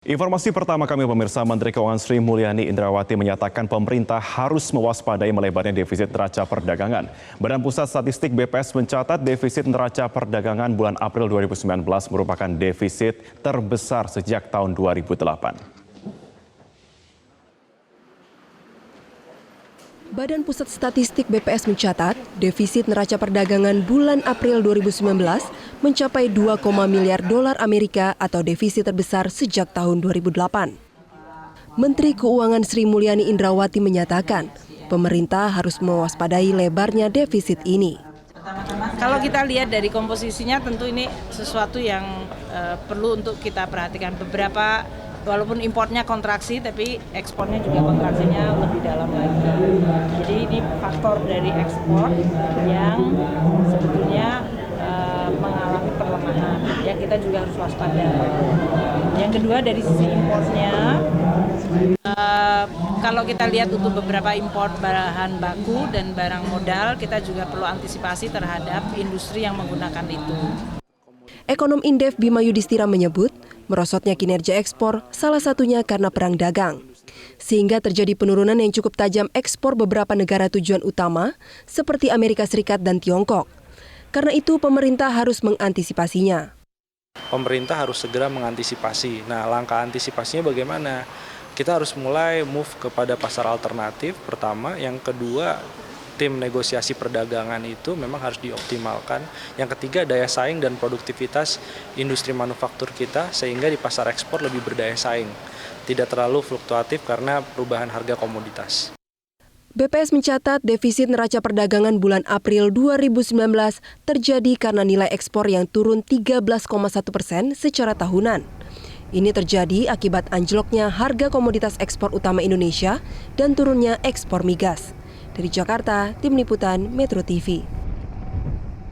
Informasi pertama kami pemirsa, Menteri Keuangan Sri Mulyani Indrawati menyatakan pemerintah harus mewaspadai melebarnya defisit neraca perdagangan. Badan Pusat Statistik BPS mencatat defisit neraca perdagangan bulan April 2019 merupakan defisit terbesar sejak tahun 2008. Badan Pusat Statistik BPS mencatat defisit neraca perdagangan bulan April 2019 mencapai 2, miliar dolar Amerika atau defisit terbesar sejak tahun 2008. Menteri Keuangan Sri Mulyani Indrawati menyatakan pemerintah harus mewaspadai lebarnya defisit ini. Kalau kita lihat dari komposisinya tentu ini sesuatu yang perlu untuk kita perhatikan. Walaupun importnya kontraksi, tapi ekspornya juga kontraksinya lebih dalam lagi. Jadi ini faktor dari ekspor yang sebetulnya mengalami perlemahan. Ya, kita juga harus waspada. Yang kedua dari sisi importnya, kalau kita lihat untuk beberapa impor bahan baku dan barang modal, kita juga perlu antisipasi terhadap industri yang menggunakan itu. Ekonom Indef Bima Yudhistira menyebut, merosotnya kinerja ekspor salah satunya karena perang dagang. Sehingga terjadi penurunan yang cukup tajam ekspor beberapa negara tujuan utama seperti Amerika Serikat dan Tiongkok. Karena itu pemerintah harus mengantisipasinya. Pemerintah harus segera mengantisipasi. Nah, langkah antisipasinya bagaimana? Kita harus mulai move kepada pasar alternatif pertama, yang kedua tim negosiasi perdagangan itu memang harus dioptimalkan. Yang ketiga, daya saing dan produktivitas industri manufaktur kita sehingga di pasar ekspor lebih berdaya saing. Tidak terlalu fluktuatif karena perubahan harga komoditas. BPS mencatat defisit neraca perdagangan bulan April 2019 terjadi karena nilai ekspor yang turun 13,1% secara tahunan. Ini terjadi akibat anjloknya harga komoditas ekspor utama Indonesia dan turunnya ekspor migas. Dari Jakarta, Tim Liputan Metro TV.